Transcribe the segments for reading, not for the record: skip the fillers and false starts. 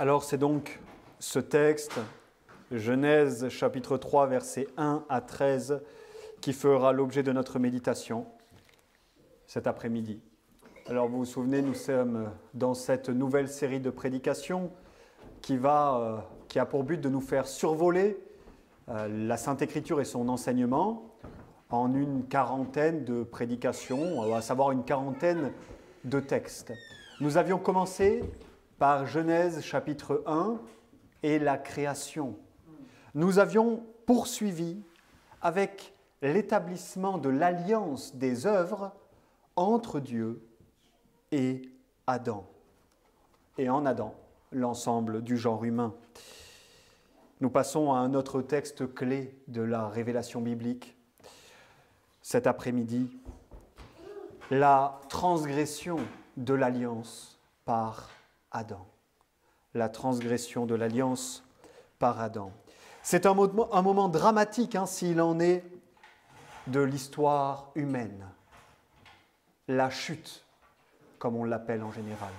Alors c'est donc ce texte, Genèse chapitre 3, versets 1 à 13, qui fera l'objet de notre méditation cet après-midi. Alors vous vous souvenez, nous sommes dans cette nouvelle série de prédications qui a pour but de nous faire survoler la Sainte Écriture et son enseignement en une quarantaine de prédications, à savoir une quarantaine de textes. Nous avions commencé par Genèse chapitre 1 et la création. Nous avions poursuivi avec l'établissement de l'alliance des œuvres entre Dieu et Adam. Et en Adam, l'ensemble du genre humain. Nous passons à un autre texte clé de la révélation biblique. Cet après-midi, la transgression de l'alliance par Adam. La transgression de l'alliance par Adam. C'est un moment dramatique, s'il en est de l'histoire humaine. La chute, comme on l'appelle en général.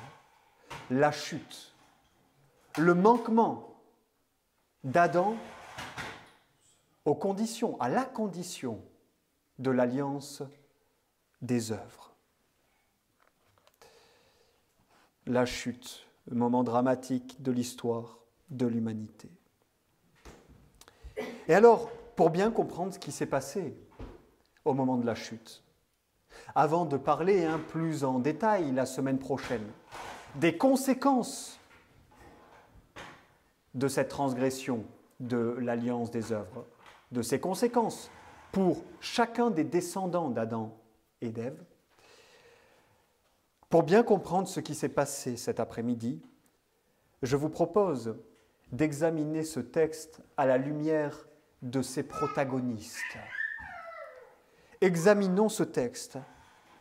La chute. Le manquement d'Adam à la condition de l'alliance des œuvres. La chute, le moment dramatique de l'histoire de l'humanité. Et alors, pour bien comprendre ce qui s'est passé au moment de la chute, avant de parler plus en détail la semaine prochaine des conséquences de cette transgression de l'alliance des œuvres, de ses conséquences pour chacun des descendants d'Adam et d'Ève, pour bien comprendre ce qui s'est passé cet après-midi, je vous propose d'examiner ce texte à la lumière de ses protagonistes. Examinons ce texte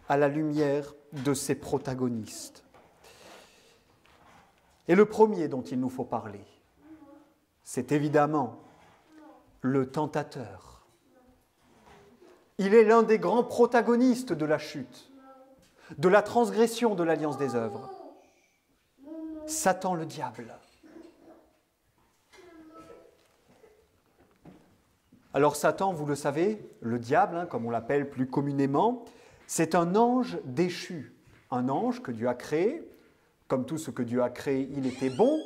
à la lumière de ses protagonistes. Et le premier dont il nous faut parler, c'est évidemment le tentateur. Il est l'un des grands protagonistes de la chute, de la transgression de l'alliance des œuvres. Satan le diable. Alors Satan, vous le savez, le diable, comme on l'appelle plus communément, c'est un ange déchu, un ange que Dieu a créé. Comme tout ce que Dieu a créé, il était bon,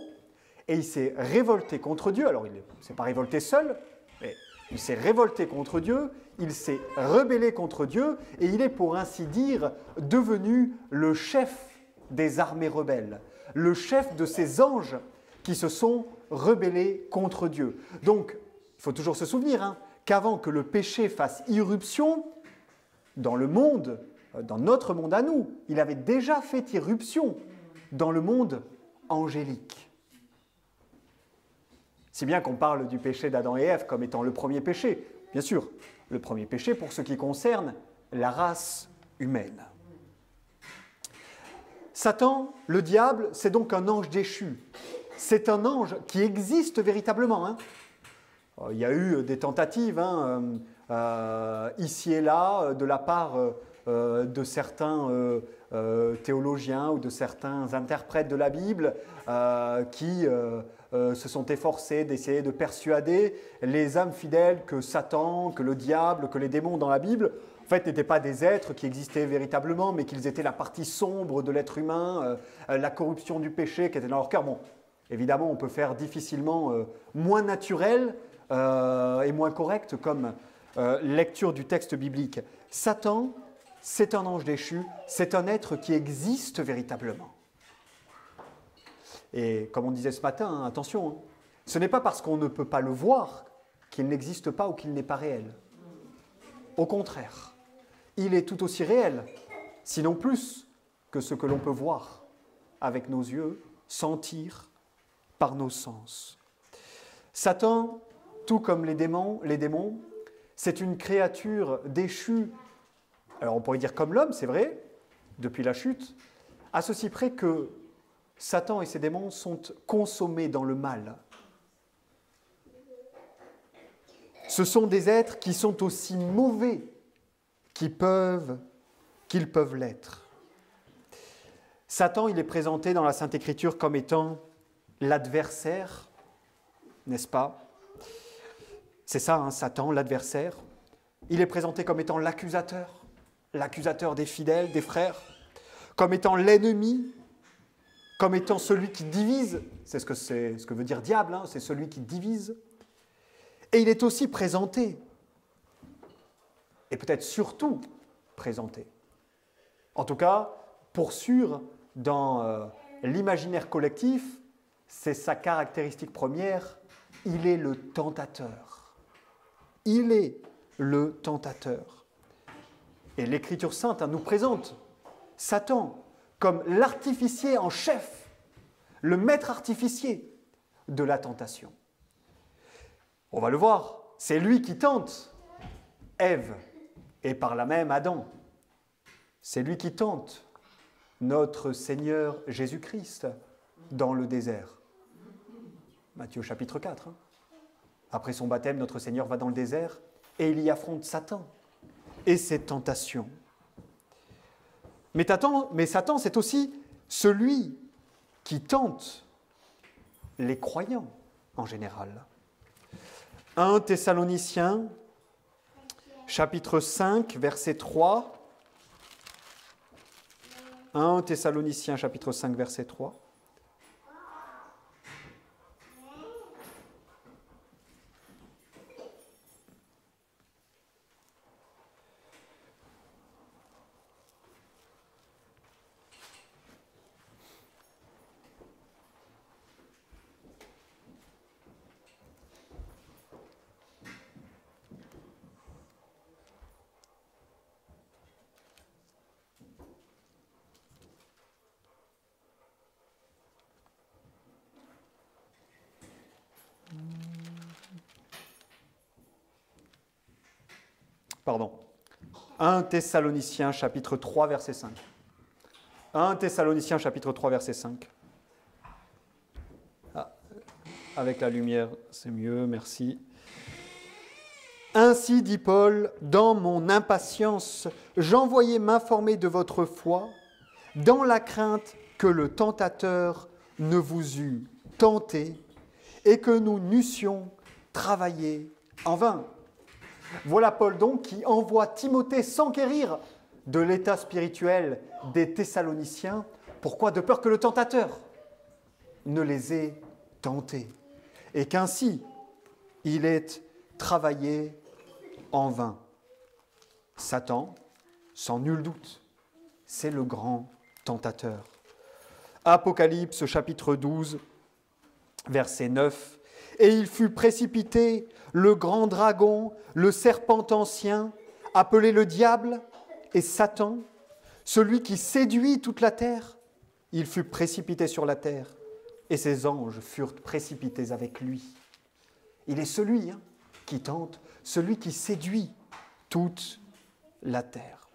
et il s'est révolté contre Dieu. Alors il ne s'est pas révolté seul, mais il s'est révolté contre Dieu, il s'est rebellé contre Dieu, et il est pour ainsi dire devenu le chef des armées rebelles, le chef de ces anges qui se sont rebellés contre Dieu. Donc, il faut toujours se souvenir qu'avant que le péché fasse irruption dans le monde, dans notre monde à nous, il avait déjà fait irruption dans le monde angélique. Si bien qu'on parle du péché d'Adam et Ève comme étant le premier péché. Bien sûr, le premier péché pour ce qui concerne la race humaine. Satan, le diable, c'est donc un ange déchu. C'est un ange qui existe véritablement. Il y a eu des tentatives ici et là de la part de certains théologiens ou de certains interprètes de la Bible qui se sont efforcés d'essayer de persuader les âmes fidèles que Satan, que le diable, que les démons dans la Bible, en fait, n'étaient pas des êtres qui existaient véritablement, mais qu'ils étaient la partie sombre de l'être humain, la corruption du péché qui était dans leur cœur. Bon, évidemment, on peut faire difficilement moins naturel et moins correct comme lecture du texte biblique. Satan, c'est un ange déchu, c'est un être qui existe véritablement. Et comme on disait ce matin, attention, ce n'est pas parce qu'on ne peut pas le voir qu'il n'existe pas ou qu'il n'est pas réel. Au contraire, il est tout aussi réel, sinon plus, que ce que l'on peut voir avec nos yeux, sentir par nos sens. Satan, tout comme les démons, c'est une créature déchue. Alors on pourrait dire comme l'homme, c'est vrai, depuis la chute, à ceci près que Satan et ses démons sont consommés dans le mal. Ce sont des êtres qui sont aussi mauvais qu'ils peuvent l'être. Satan, il est présenté dans la Sainte Écriture comme étant l'adversaire, n'est-ce pas? C'est ça, hein, Satan, l'adversaire. Il est présenté comme étant l'accusateur des fidèles, des frères, comme étant l'ennemi, comme étant celui qui divise. C'est ce que veut dire diable, hein, c'est celui qui divise. Et il est aussi présenté, et peut-être surtout présenté. En tout cas, pour sûr, dans l'imaginaire collectif, c'est sa caractéristique première, il est le tentateur. Il est le tentateur. Et l'Écriture sainte nous présente Satan comme l'artificier en chef, le maître artificier de la tentation. On va le voir, c'est lui qui tente Ève et par là même Adam. C'est lui qui tente notre Seigneur Jésus-Christ dans le désert. Matthieu chapitre 4. Après son baptême, notre Seigneur va dans le désert et il y affronte Satan et ses tentations. Mais Satan, c'est aussi celui qui tente les croyants en général. 1 Thessaloniciens, chapitre 5, verset 3. 1 Thessaloniciens, chapitre 5, verset 3. Pardon. 1 Thessaloniciens, chapitre 3, verset 5. 1 Thessaloniciens, chapitre 3, verset 5. Ah, avec la lumière, c'est mieux, merci. Ainsi dit Paul, dans mon impatience, j'envoyais m'informer de votre foi, dans la crainte que le tentateur ne vous eût tenté et que nous n'eussions travaillé en vain. Voilà Paul donc qui envoie Timothée s'enquérir de l'état spirituel des Thessaloniciens. Pourquoi? De peur que le tentateur ne les ait tentés et qu'ainsi il ait travaillé en vain. Satan, sans nul doute, c'est le grand tentateur. Apocalypse chapitre 12, verset 9. Et il fut précipité, le grand dragon, le serpent ancien, appelé le diable et Satan, celui qui séduit toute la terre. Il fut précipité sur la terre et ses anges furent précipités avec lui. Il est celui qui tente, celui qui séduit toute la terre.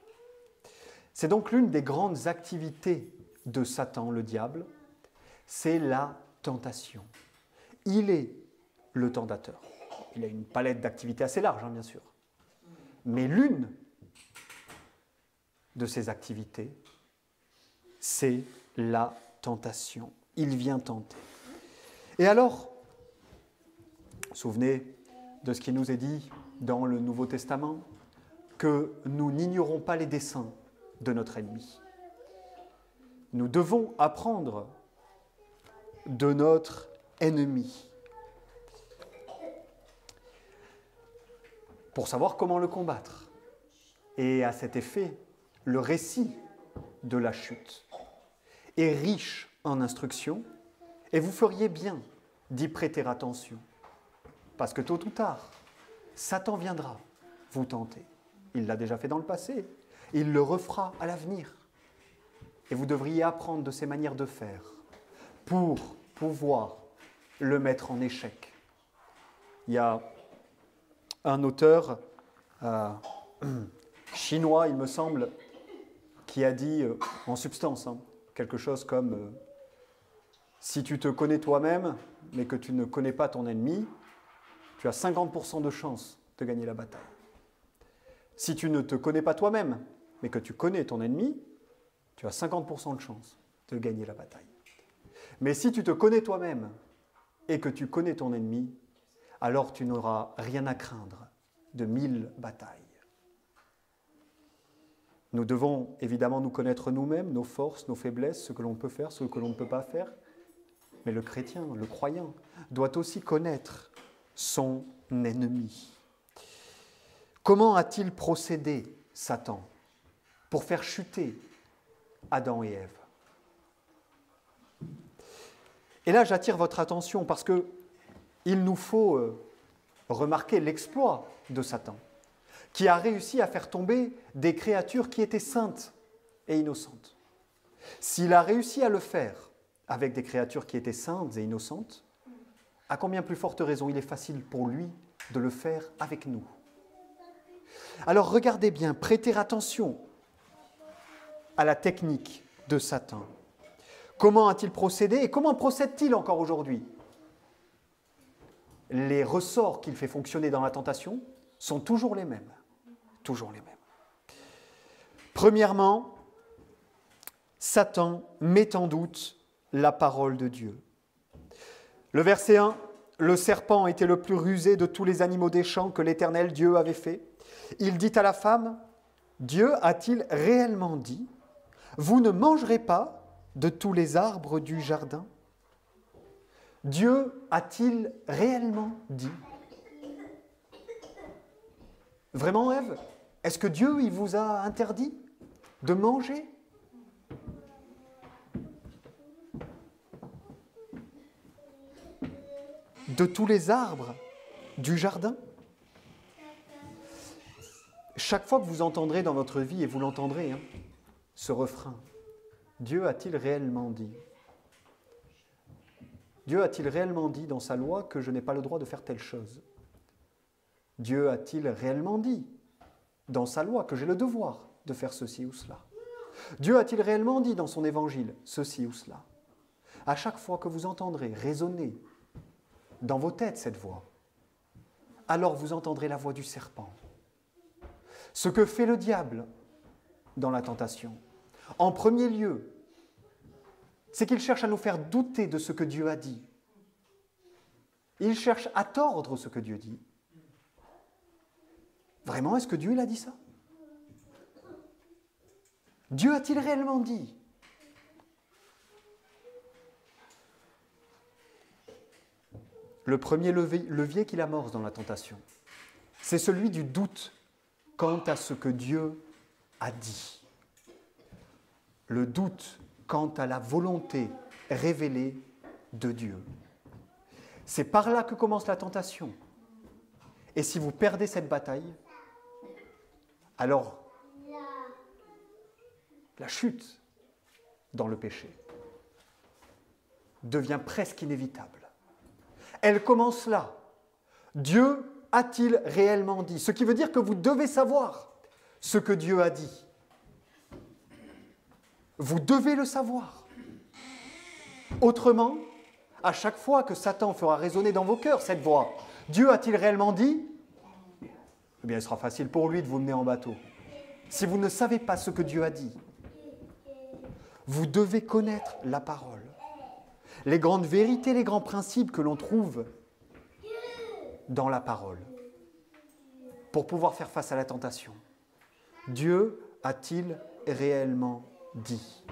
C'est donc l'une des grandes activités de Satan, le diable, c'est la tentation. Il est le tentateur. Il a une palette d'activités assez large, bien sûr. Mais l'une de ses activités, c'est la tentation. Il vient tenter. Et alors, souvenez de ce qui nous est dit dans le Nouveau Testament, que nous n'ignorons pas les desseins de notre ennemi. Nous devons apprendre de notre ennemi pour savoir comment le combattre. Et à cet effet, le récit de la chute est riche en instructions et vous feriez bien d'y prêter attention. Parce que tôt ou tard, Satan viendra vous tenter. Il l'a déjà fait dans le passé, il le refera à l'avenir. Et vous devriez apprendre de ses manières de faire pour pouvoir le mettre en échec. Il y a un auteur chinois, il me semble, qui a dit en substance quelque chose comme si tu te connais toi-même, mais que tu ne connais pas ton ennemi, tu as 50% de chance de gagner la bataille. Si tu ne te connais pas toi-même, mais que tu connais ton ennemi, tu as 50% de chance de gagner la bataille. Mais si tu te connais toi-même et que tu connais ton ennemi, alors tu n'auras rien à craindre de 1000 batailles. Nous devons évidemment nous connaître nous-mêmes, nos forces, nos faiblesses, ce que l'on peut faire, ce que l'on ne peut pas faire. Mais le chrétien, le croyant, doit aussi connaître son ennemi. Comment a-t-il procédé, Satan, pour faire chuter Adam et Ève? Et là, j'attire votre attention parce qu'il nous faut remarquer l'exploit de Satan, qui a réussi à faire tomber des créatures qui étaient saintes et innocentes. S'il a réussi à le faire avec des créatures qui étaient saintes et innocentes, à combien plus forte raison il est facile pour lui de le faire avec nous. Alors regardez bien, prêtez attention à la technique de Satan. Comment a-t-il procédé et comment procède-t-il encore aujourd'hui? Les ressorts qu'il fait fonctionner dans la tentation sont toujours les mêmes. Toujours les mêmes. Premièrement, Satan met en doute la parole de Dieu. Le verset 1, « Le serpent était le plus rusé de tous les animaux des champs que l'Éternel Dieu avait fait. Il dit à la femme, « Dieu a-t-il réellement dit, vous ne mangerez pas de tous les arbres du jardin ?» Dieu a-t-il réellement dit? Vraiment, Ève? Est-ce que Dieu il vous a interdit de manger? De tous les arbres du jardin? Chaque fois que vous entendrez dans votre vie, et vous l'entendrez, ce refrain, Dieu a-t-il réellement dit? Dieu a-t-il réellement dit dans sa loi que je n'ai pas le droit de faire telle chose? Dieu a-t-il réellement dit dans sa loi que j'ai le devoir de faire ceci ou cela? Dieu a-t-il réellement dit dans son évangile ceci ou cela? À chaque fois que vous entendrez résonner dans vos têtes cette voix, alors vous entendrez la voix du serpent. Ce que fait le diable dans la tentation, en premier lieu, c'est qu'il cherche à nous faire douter de ce que Dieu a dit. Il cherche à tordre ce que Dieu dit. Vraiment, est-ce que Dieu il a dit ça? Dieu a-t-il réellement dit? Le premier levier qu'il amorce dans la tentation, c'est celui du doute quant à ce que Dieu a dit. Le doute quant à la volonté révélée de Dieu. C'est par là que commence la tentation. Et si vous perdez cette bataille, alors la chute dans le péché devient presque inévitable. Elle commence là. Dieu a-t-il réellement dit? Ce qui veut dire que vous devez savoir ce que Dieu a dit. Vous devez le savoir. Autrement, à chaque fois que Satan fera résonner dans vos cœurs cette voix, Dieu a-t-il réellement dit? Eh bien, il sera facile pour lui de vous mener en bateau. Si vous ne savez pas ce que Dieu a dit, vous devez connaître la parole. Les grandes vérités, les grands principes que l'on trouve dans la parole pour pouvoir faire face à la tentation. Dieu a-t-il réellement dit?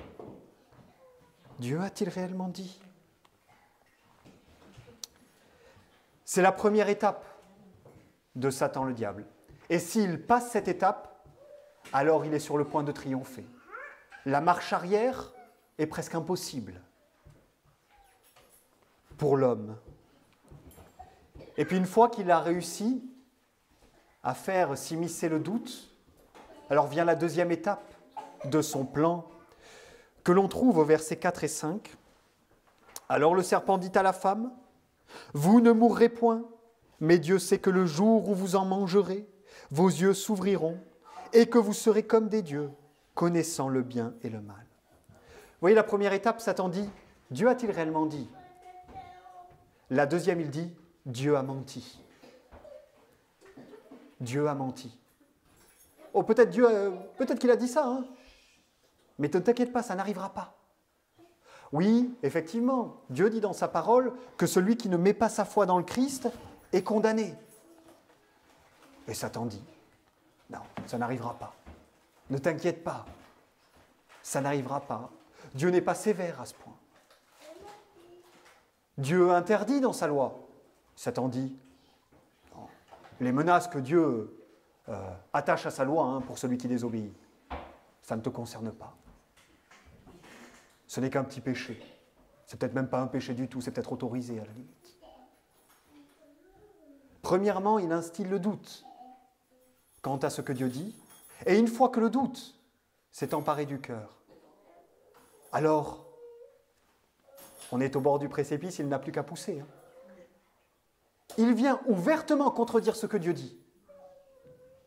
Dieu a-t-il réellement dit? C'est la première étape de Satan le diable. Et s'il passe cette étape, alors il est sur le point de triompher. La marche arrière est presque impossible pour l'homme. Et puis une fois qu'il a réussi à faire s'immiscer le doute, alors vient la deuxième étape de son plan que l'on trouve au versets 4 et 5. Alors le serpent dit à la femme, « Vous ne mourrez point, mais Dieu sait que le jour où vous en mangerez, vos yeux s'ouvriront et que vous serez comme des dieux, connaissant le bien et le mal. » Vous voyez, la première étape, Satan dit, « Dieu a-t-il réellement dit ?» La deuxième, il dit, « Dieu a menti. » Dieu a menti. Oh, peut-être qu'il a dit ça, mais ne t'inquiète pas, ça n'arrivera pas. Oui, effectivement, Dieu dit dans sa parole que celui qui ne met pas sa foi dans le Christ est condamné. Et Satan dit, non, ça n'arrivera pas. Ne t'inquiète pas, ça n'arrivera pas. Dieu n'est pas sévère à ce point. Dieu interdit dans sa loi. Satan dit, non, les menaces que Dieu attache à sa loi pour celui qui désobéit, ça ne te concerne pas. Ce n'est qu'un petit péché. C'est peut-être même pas un péché du tout, c'est peut-être autorisé à la limite. Premièrement, il instille le doute quant à ce que Dieu dit, et une fois que le doute s'est emparé du cœur, alors on est au bord du précipice, il n'a plus qu'à pousser. Il vient ouvertement contredire ce que Dieu dit.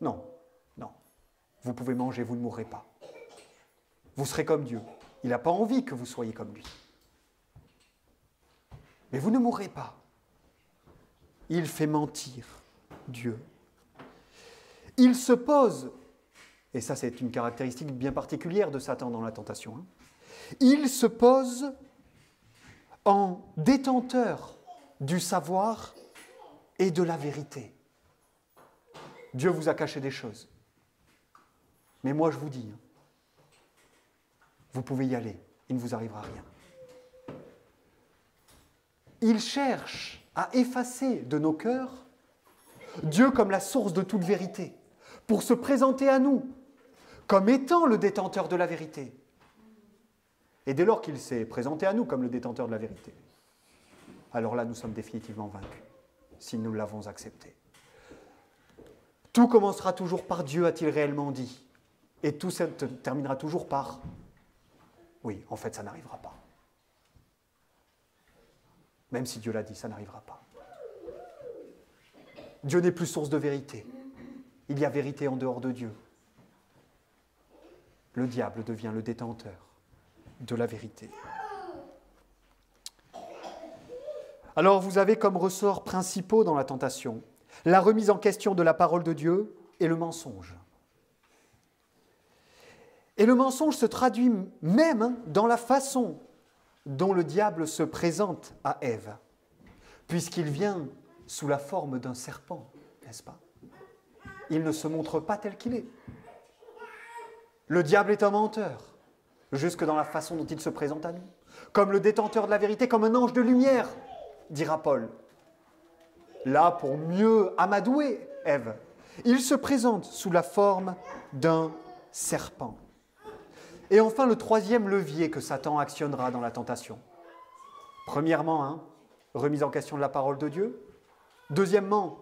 Non, non, vous pouvez manger, vous ne mourrez pas. Vous serez comme Dieu. Il n'a pas envie que vous soyez comme lui. Mais vous ne mourrez pas. Il fait mentir Dieu. Il se pose, et ça c'est une caractéristique bien particulière de Satan dans la tentation, il se pose en détenteur du savoir et de la vérité. Dieu vous a caché des choses. Mais moi je vous dis, vous pouvez y aller, il ne vous arrivera rien. Il cherche à effacer de nos cœurs Dieu comme la source de toute vérité, pour se présenter à nous comme étant le détenteur de la vérité. Et dès lors qu'il s'est présenté à nous comme le détenteur de la vérité, alors là nous sommes définitivement vaincus, si nous l'avons accepté. Tout commencera toujours par Dieu a-t-il réellement dit, et tout ça terminera toujours par oui, en fait, ça n'arrivera pas. Même si Dieu l'a dit, ça n'arrivera pas. Dieu n'est plus source de vérité. Il y a vérité en dehors de Dieu. Le diable devient le détenteur de la vérité. Alors, vous avez comme ressorts principaux dans la tentation la remise en question de la parole de Dieu et le mensonge. Et le mensonge se traduit même dans la façon dont le diable se présente à Ève, puisqu'il vient sous la forme d'un serpent, n'est-ce pas? Il ne se montre pas tel qu'il est. Le diable est un menteur, jusque dans la façon dont il se présente à nous, comme le détenteur de la vérité, comme un ange de lumière, dira Paul. Là, pour mieux amadouer Ève, il se présente sous la forme d'un serpent. Et enfin, le troisième levier que Satan actionnera dans la tentation. Premièrement, remise en question de la parole de Dieu. Deuxièmement,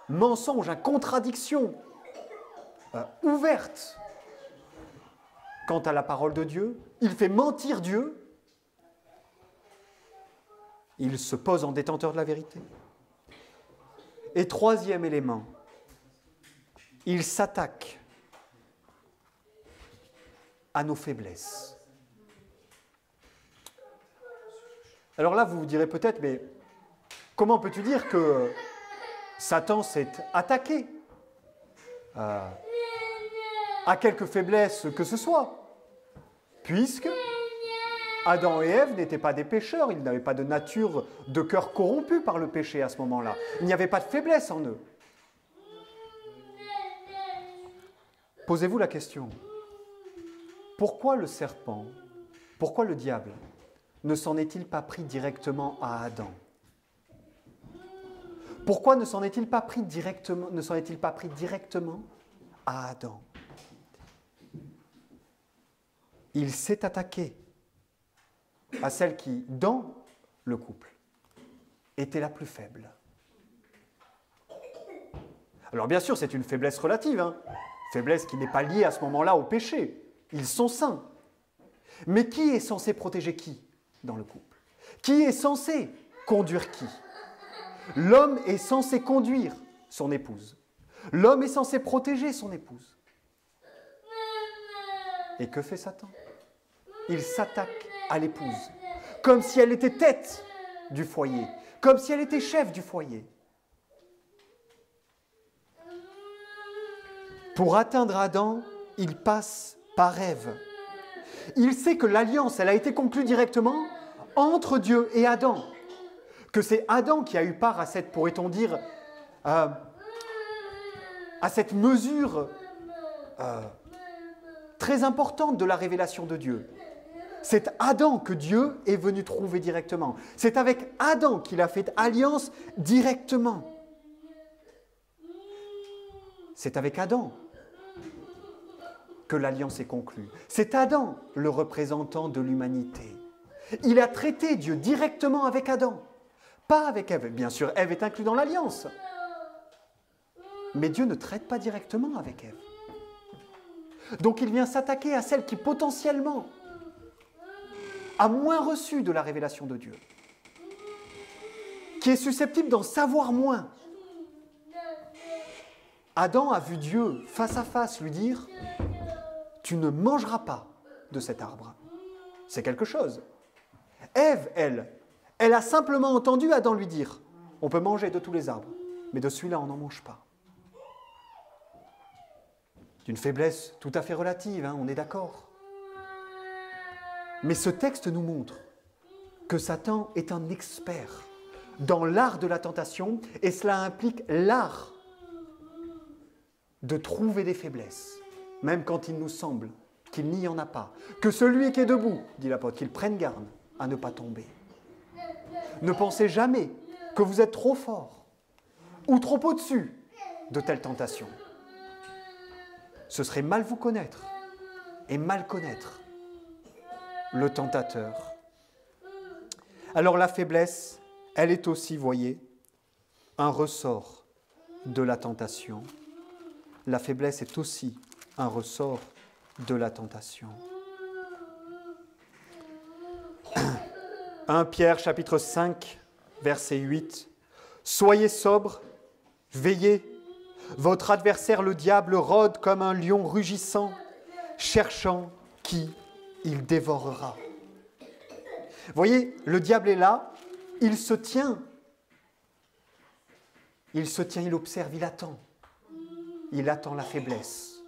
mensonge, contradiction ouverte quant à la parole de Dieu. Il fait mentir Dieu. Il se pose en détenteur de la vérité. Et troisième élément, il s'attaque à nos faiblesses. Alors là, vous vous direz peut-être, mais comment peux-tu dire que Satan s'est attaqué à quelque faiblesse que ce soit, puisque Adam et Ève n'étaient pas des pécheurs, ils n'avaient pas de nature de cœur corrompu par le péché à ce moment-là. Il n'y avait pas de faiblesse en eux. Posez-vous la question. Pourquoi le serpent, pourquoi le diable ne s'en est-il pas pris directement à Adam? Pourquoi ne s'en est-il pas pris directement à Adam? Il s'est attaqué à celle qui, dans le couple, était la plus faible. Alors bien sûr, c'est une faiblesse relative, faiblesse qui n'est pas liée à ce moment-là au péché. Ils sont saints. Mais qui est censé protéger qui dans le couple? Qui est censé conduire qui? L'homme est censé conduire son épouse. L'homme est censé protéger son épouse. Et que fait Satan? Il s'attaque à l'épouse, comme si elle était tête du foyer, comme si elle était chef du foyer. Pour atteindre Adam, il passe par Ève. Il sait que l'alliance, elle a été conclue directement, entre Dieu et Adam. Que c'est Adam qui a eu part à cette, pourrait-on dire, à cette mesure très importante de la révélation de Dieu. C'est Adam que Dieu est venu trouver directement. C'est avec Adam qu'il a fait alliance directement. C'est avec Adam que l'alliance est conclue. C'est Adam, le représentant de l'humanité. Il a traité Dieu directement avec Adam, pas avec Ève. Bien sûr, Ève est inclue dans l'alliance. Mais Dieu ne traite pas directement avec Ève. Donc il vient s'attaquer à celle qui potentiellement a moins reçu de la révélation de Dieu, qui est susceptible d'en savoir moins. Adam a vu Dieu face à face lui dire « Tu ne mangeras pas de cet arbre ». C'est quelque chose. Ève, elle a simplement entendu Adam lui dire « On peut manger de tous les arbres, mais de celui-là, on n'en mange pas ». C'est une faiblesse tout à fait relative, hein, on est d'accord. Mais ce texte nous montre que Satan est un expert dans l'art de la tentation, et cela implique l'art de trouver des faiblesses, même quand il nous semble qu'il n'y en a pas. Que celui qui est debout, dit l'apôtre, qu'il prenne garde à ne pas tomber. Ne pensez jamais que vous êtes trop fort ou trop au-dessus de telles tentations. Ce serait mal vous connaître et mal connaître le tentateur. Alors la faiblesse, elle est aussi, voyez, un ressort de la tentation. La faiblesse est aussi un ressort de la tentation. 1 Pierre chapitre 5, verset 8. « Soyez sobres, veillez. Votre adversaire le diable rôde comme un lion rugissant, cherchant qui il dévorera. » Voyez, le diable est là, il se tient, il observe, il attend la faiblesse.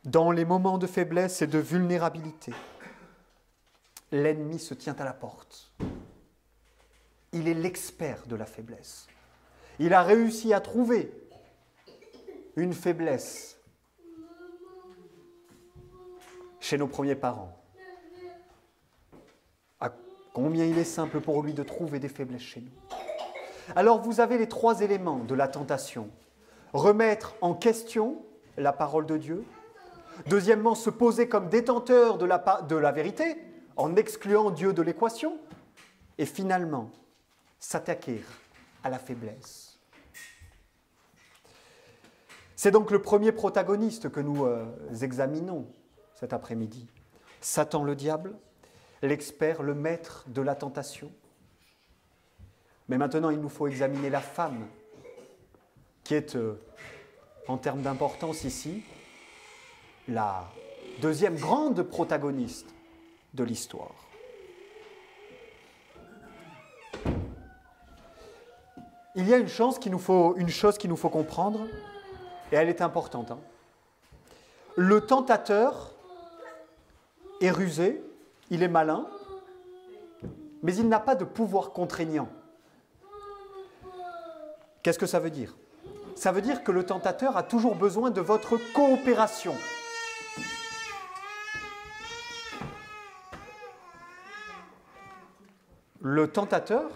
Dans les moments de faiblesse et de vulnérabilité, l'ennemi se tient à la porte. Il est l'expert de la faiblesse. Il a réussi à trouver une faiblesse chez nos premiers parents. Combien il est simple pour lui de trouver des faiblesses chez nous. Alors vous avez les 3 éléments de la tentation. Remettre en question la parole de Dieu. Deuxièmement, se poser comme détenteur de la vérité, en excluant Dieu de l'équation. Et finalement, s'attaquer à la faiblesse. C'est donc le premier protagoniste que nous examinons cet après-midi. Satan le diable, l'expert, le maître de la tentation. Mais maintenant, il nous faut examiner la femme, qui est, en termes d'importance ici, la deuxième grande protagoniste de l'histoire. Il y a une chose qu'il nous faut comprendre, et elle est importante. Hein. Le tentateur est rusé, il est malin, mais il n'a pas de pouvoir contraignant. Qu'est-ce que ça veut dire? Ça veut dire que le tentateur a toujours besoin de votre coopération. Le tentateur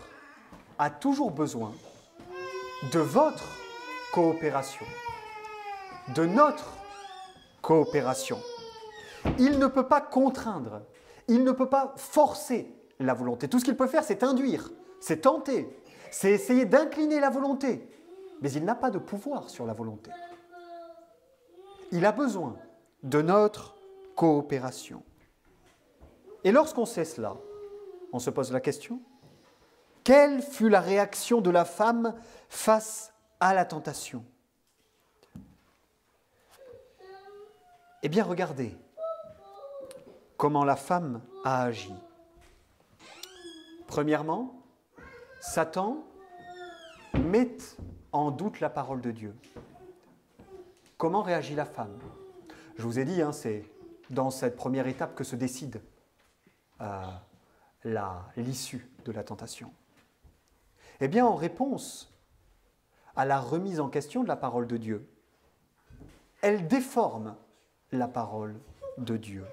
a toujours besoin de votre coopération, de notre coopération. Il ne peut pas contraindre, il ne peut pas forcer la volonté. Tout ce qu'il peut faire, c'est induire, c'est tenter, c'est essayer d'incliner la volonté. Mais il n'a pas de pouvoir sur la volonté. Il a besoin de notre coopération. Et lorsqu'on sait cela, on se pose la question, quelle fut la réaction de la femme face à la tentation? Eh bien, regardez comment la femme a agi. Premièrement, Satan met en doute la parole de Dieu. Comment réagit la femme? Je vous ai dit, hein, c'est dans cette première étape que se décide l'issue de la tentation? Eh bien, en réponse à la remise en question de la parole de Dieu, elle déforme la parole de Dieu.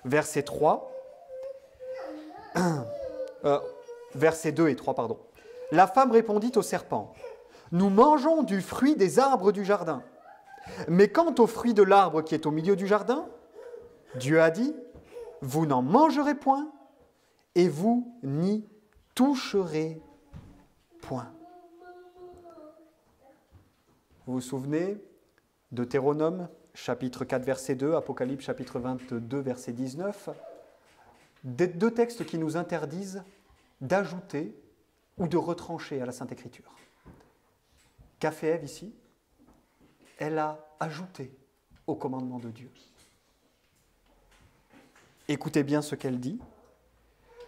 Verset 3, versets 2 et 3, pardon. La femme répondit au serpent, « Nous mangeons du fruit des arbres du jardin. Mais quant au fruit de l'arbre qui est au milieu du jardin, Dieu a dit, « Vous n'en mangerez point, et vous n'y toucherez point. » Vous vous souvenez, Deutéronome, chapitre 4, verset 2, Apocalypse, chapitre 22, verset 19, deux textes qui nous interdisent d'ajouter ou de retrancher à la Sainte Écriture. Qu'a fait Ève ici? Elle a ajouté au commandement de Dieu. Écoutez bien ce qu'elle dit.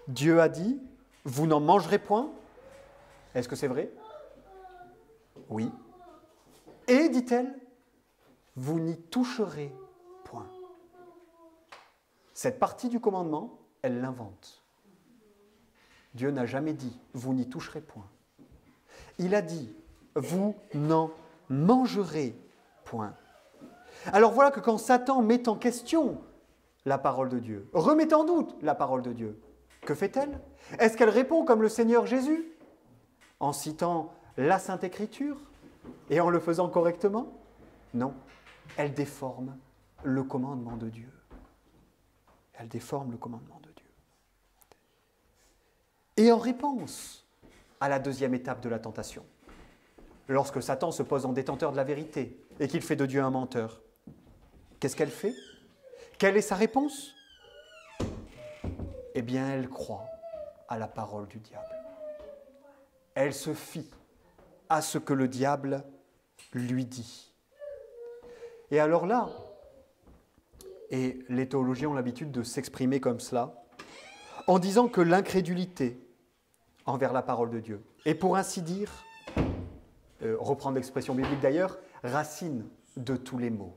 Dieu a dit, « Vous n'en mangerez point. » Est-ce que c'est vrai? Oui. Et, dit-elle, « Vous n'y toucherez point. » Cette partie du commandement, elle l'invente. Dieu n'a jamais dit « Vous n'y toucherez point ». Il a dit « Vous n'en mangerez point. » Alors voilà que quand Satan met en question la parole de Dieu, remet en doute la parole de Dieu, que fait-elle? Est-ce qu'elle répond comme le Seigneur Jésus, en citant la Sainte Écriture et en le faisant correctement? Non, elle déforme le commandement de Dieu. Elle déforme le commandement de Dieu. Et en réponse à la deuxième étape de la tentation, lorsque Satan se pose en détenteur de la vérité et qu'il fait de Dieu un menteur, qu'est-ce qu'elle fait? Quelle est sa réponse? Eh bien, elle croit à la parole du diable. Elle se fie à ce que le diable lui dit. Et alors là, et les théologiens ont l'habitude de s'exprimer comme cela, en disant que l'incrédulité envers la parole de Dieu est, pour ainsi dire, reprendre l'expression biblique d'ailleurs, racine de tous les maux.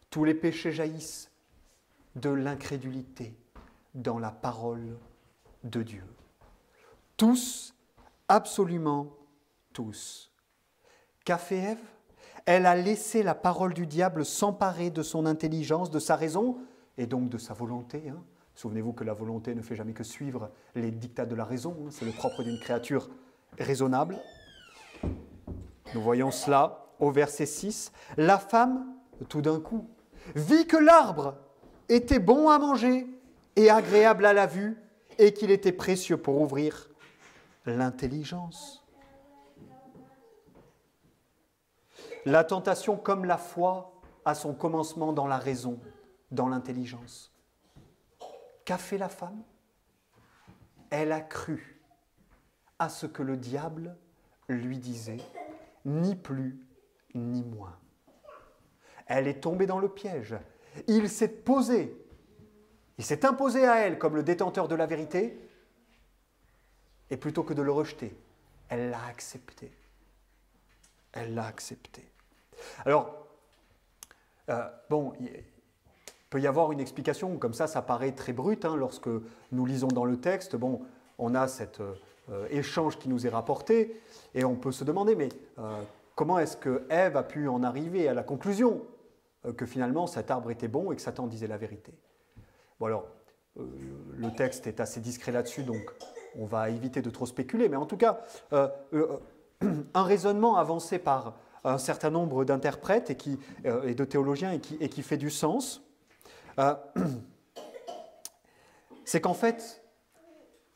Tous les péchés jaillissent de l'incrédulité dans la parole de Dieu. Tous, absolument tous. Qu'a fait Ève? Elle a laissé la parole du diable s'emparer de son intelligence, de sa raison, et donc de sa volonté. Souvenez-vous que la volonté ne fait jamais que suivre les dictats de la raison. C'est le propre d'une créature raisonnable. Nous voyons cela au verset 6. La femme, tout d'un coup, vit que l'arbre était bon à manger et agréable à la vue, et qu'il était précieux pour ouvrir l'intelligence. La tentation, comme la foi, a son commencement dans la raison, dans l'intelligence. Qu'a fait la femme? Elle a cru à ce que le diable lui disait, ni plus ni moins. Elle est tombée dans le piège. Il s'est imposé à elle comme le détenteur de la vérité, et plutôt que de le rejeter, elle l'a accepté. Elle l'a accepté. Alors, il peut y avoir une explication, comme ça paraît très brut, lorsque nous lisons dans le texte, on a cet échange qui nous est rapporté, et on peut se demander, mais comment est-ce que Ève a pu en arriver à la conclusion que finalement cet arbre était bon et que Satan disait la vérité? Bon alors, le texte est assez discret là-dessus, donc on va éviter de trop spéculer, mais en tout cas, un raisonnement avancé par un certain nombre d'interprètes et de théologiens et qui fait du sens, c'est qu'en fait,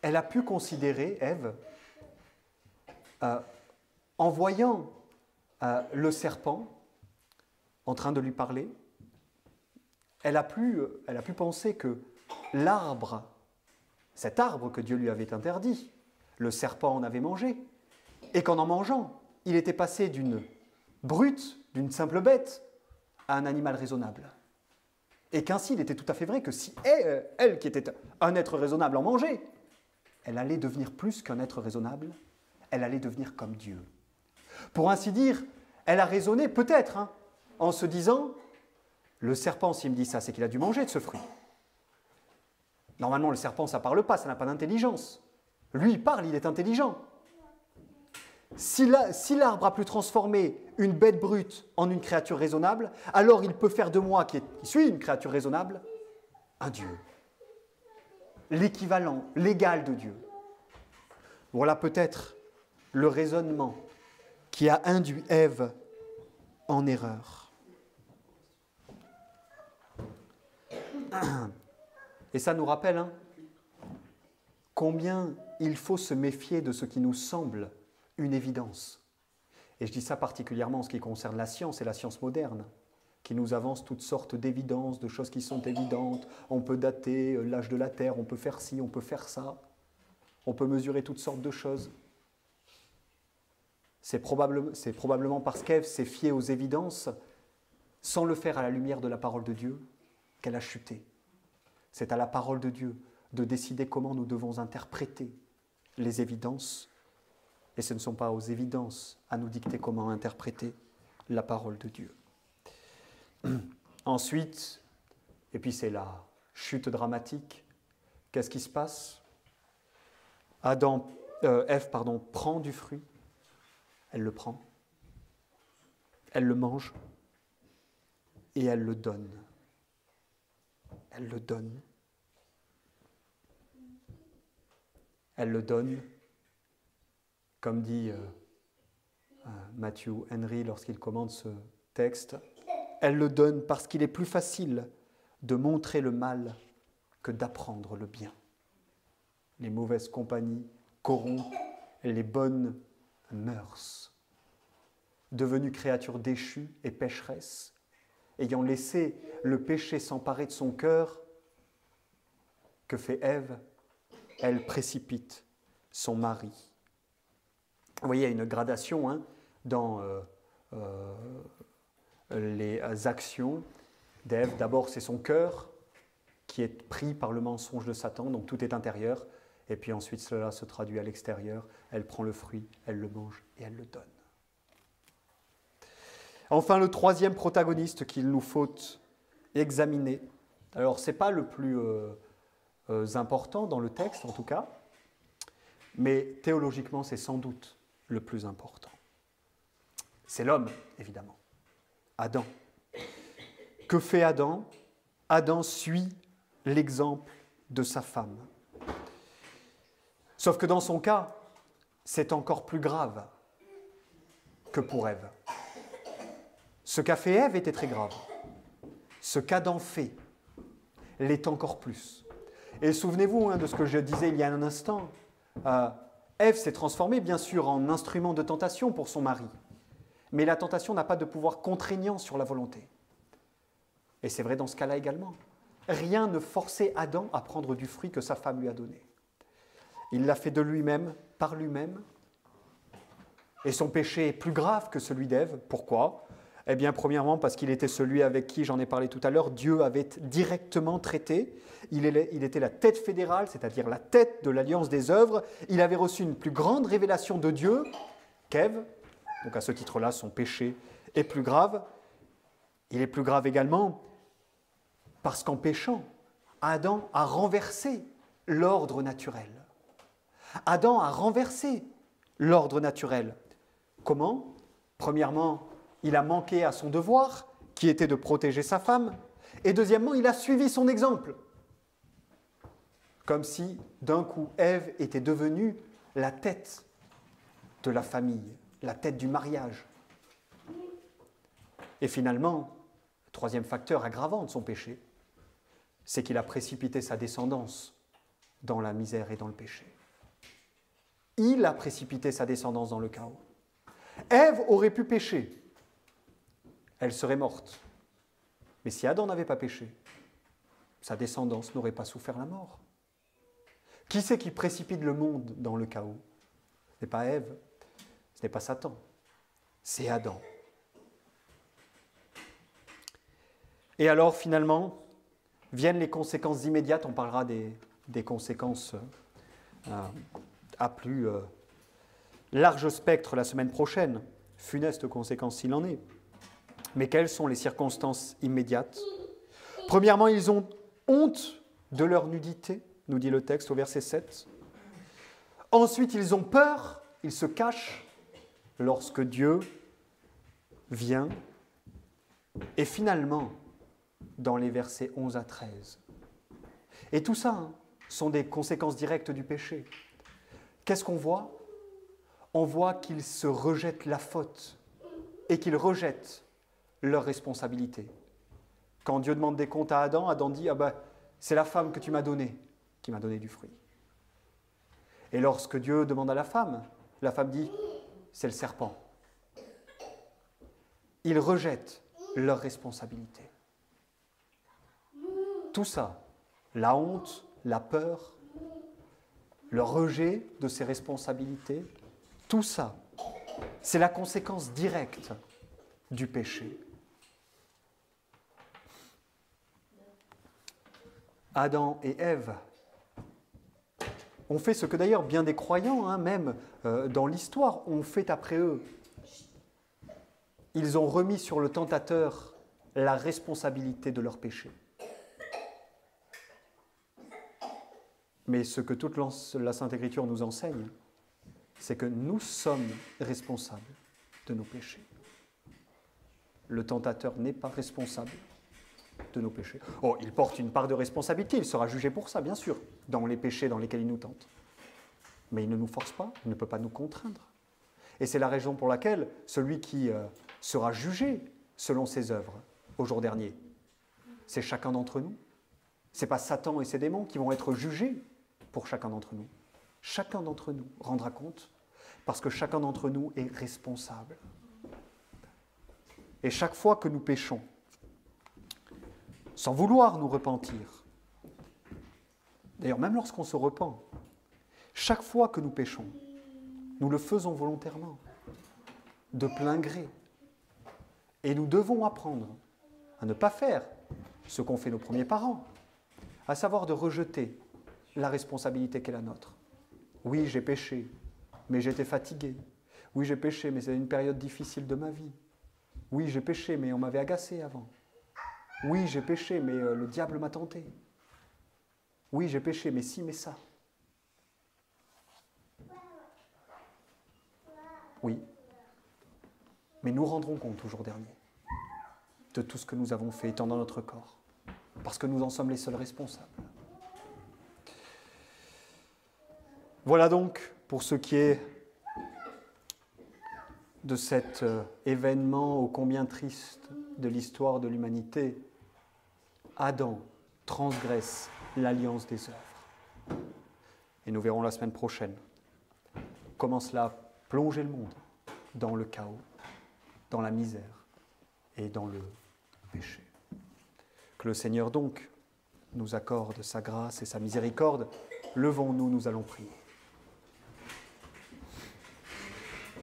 elle a pu considérer, Ève, en voyant le serpent en train de lui parler, elle a pu penser que l'arbre, cet arbre que Dieu lui avait interdit, le serpent en avait mangé, et qu'en mangeant, il était passé d'une brute, d'une simple bête, à un animal raisonnable. Et qu'ainsi, il était tout à fait vrai que si elle, qui était un être raisonnable, en mangeait, elle allait devenir plus qu'un être raisonnable, elle allait devenir comme Dieu. Pour ainsi dire, elle a raisonné peut-être, en se disant, Le serpent, s'il me dit ça, c'est qu'il a dû manger de ce fruit. Normalement, le serpent, ça ne parle pas, ça n'a pas d'intelligence. Lui, il parle, il est intelligent. Si l'arbre a pu transformer une bête brute en une créature raisonnable, alors il peut faire de moi, qui suis une créature raisonnable, un Dieu. L'équivalent, l'égal de Dieu. Voilà peut-être le raisonnement qui a induit Ève en erreur. Et ça nous rappelle combien il faut se méfier de ce qui nous semble une évidence. Et je dis ça particulièrement en ce qui concerne la science et la science moderne, qui nous avance toutes sortes d'évidences, de choses qui sont évidentes. On peut dater l'âge de la Terre, on peut faire ci, on peut faire ça. On peut mesurer toutes sortes de choses. C'est probablement parce qu'Ève s'est fiée aux évidences, sans le faire à la lumière de la parole de Dieu, qu'elle a chuté. C'est à la parole de Dieu de décider comment nous devons interpréter les évidences, et ce ne sont pas aux évidences à nous dicter comment interpréter la parole de Dieu. Ensuite, et puis c'est la chute dramatique, qu'est-ce qui se passe ? Ève prend du fruit, elle le prend, elle le mange et elle le donne. Elle le donne. Elle le donne, comme dit Matthew Henry lorsqu'il commente ce texte, elle le donne parce qu'il est plus facile de montrer le mal que d'apprendre le bien. Les mauvaises compagnies corrompent les bonnes mœurs. Devenue créature déchue et pécheresse, ayant laissé le péché s'emparer de son cœur, que fait Ève ? Elle précipite son mari. Vous voyez, il y a une gradation dans les actions d'Ève. D'abord, c'est son cœur qui est pris par le mensonge de Satan, donc tout est intérieur. Et puis ensuite, cela se traduit à l'extérieur. Elle prend le fruit, elle le mange et elle le donne. Enfin, le troisième protagoniste qu'il nous faut examiner. Alors, ce n'est pas le plus important dans le texte, en tout cas, mais théologiquement, c'est sans doute le plus important. C'est l'homme, évidemment. Adam. Que fait Adam ? Adam suit l'exemple de sa femme. Sauf que dans son cas, c'est encore plus grave que pour Ève. Ce qu'a fait Ève était très grave. Ce qu'Adam fait l'est encore plus. Et souvenez-vous de ce que je disais il y a un instant. Ève s'est transformée, bien sûr, en instrument de tentation pour son mari. Mais la tentation n'a pas de pouvoir contraignant sur la volonté. Et c'est vrai dans ce cas-là également. Rien ne forçait Adam à prendre du fruit que sa femme lui a donné. Il l'a fait de lui-même, par lui-même. Et son péché est plus grave que celui d'Ève. Pourquoi ? Eh bien, premièrement, parce qu'il était celui avec qui, j'en ai parlé tout à l'heure, Dieu avait directement traité. Il était la tête fédérale, c'est-à-dire la tête de l'alliance des œuvres. Il avait reçu une plus grande révélation de Dieu qu'Ève. Donc à ce titre-là, son péché est plus grave. Il est plus grave également parce qu'en péchant, Adam a renversé l'ordre naturel. Adam a renversé l'ordre naturel. Comment ? Premièrement, il a manqué à son devoir, qui était de protéger sa femme. Et deuxièmement, il a suivi son exemple. Comme si, d'un coup, Ève était devenue la tête de la famille, la tête du mariage. Et finalement, le troisième facteur aggravant de son péché, c'est qu'il a précipité sa descendance dans la misère et dans le péché. Il a précipité sa descendance dans le chaos. Ève aurait pu pécher. Elle serait morte. Mais si Adam n'avait pas péché, sa descendance n'aurait pas souffert la mort. Qui c'est qui précipite le monde dans le chaos ? Ce n'est pas Ève, ce n'est pas Satan, c'est Adam. Et alors finalement, viennent les conséquences immédiates, on parlera des conséquences à plus large spectre la semaine prochaine, funestes conséquences s'il en est. Mais quelles sont les circonstances immédiates? Premièrement, ils ont honte de leur nudité, nous dit le texte au verset 7. Ensuite, ils ont peur, ils se cachent lorsque Dieu vient. Et finalement, dans les versets 11 à 13. Et tout ça sont des conséquences directes du péché. Qu'est-ce qu'on voit? On voit qu'ils se rejettent la faute et qu'ils rejettent leur responsabilité. Quand Dieu demande des comptes à Adam, Adam dit « Ah ben, c'est la femme que tu m'as donnée qui m'a donné du fruit. » Et lorsque Dieu demande à la femme dit « C'est le serpent. » Ils rejettent leur responsabilité. Tout ça, la honte, la peur, le rejet de ses responsabilités, tout ça, c'est la conséquence directe du péché. Adam et Ève ont fait ce que d'ailleurs bien des croyants, même dans l'histoire, ont fait après eux. Ils ont remis sur le tentateur la responsabilité de leur péché. Mais ce que toute la Sainte Écriture nous enseigne, c'est que nous sommes responsables de nos péchés. Le tentateur n'est pas responsable de nos péchés. Oh, il porte une part de responsabilité, il sera jugé pour ça, bien sûr, dans les péchés dans lesquels il nous tente. Mais il ne nous force pas, il ne peut pas nous contraindre. Et c'est la raison pour laquelle celui qui sera jugé selon ses œuvres au jour dernier, c'est chacun d'entre nous. Ce n'est pas Satan et ses démons qui vont être jugés pour chacun d'entre nous. Chacun d'entre nous rendra compte parce que chacun d'entre nous est responsable. Et chaque fois que nous péchons, sans vouloir nous repentir, d'ailleurs même lorsqu'on se repent, chaque fois que nous péchons, nous le faisons volontairement, de plein gré. Et nous devons apprendre à ne pas faire ce qu'ont fait nos premiers parents, à savoir de rejeter la responsabilité qui est la nôtre. Oui, j'ai péché, mais j'étais fatigué. Oui, j'ai péché, mais c'est une période difficile de ma vie. Oui, j'ai péché, mais on m'avait agacé avant. Oui, j'ai péché, mais le diable m'a tenté. Oui, j'ai péché, mais ci, mais ça. Oui, mais nous rendrons compte au jour dernier de tout ce que nous avons fait étant dans notre corps, parce que nous en sommes les seuls responsables. Voilà donc pour ce qui est de cet événement ô combien triste de l'histoire de l'humanité. Adam transgresse l'alliance des œuvres. Et nous verrons la semaine prochaine comment cela a plongé le monde dans le chaos, dans la misère et dans le péché. Que le Seigneur donc nous accorde sa grâce et sa miséricorde. Levons-nous, nous allons prier.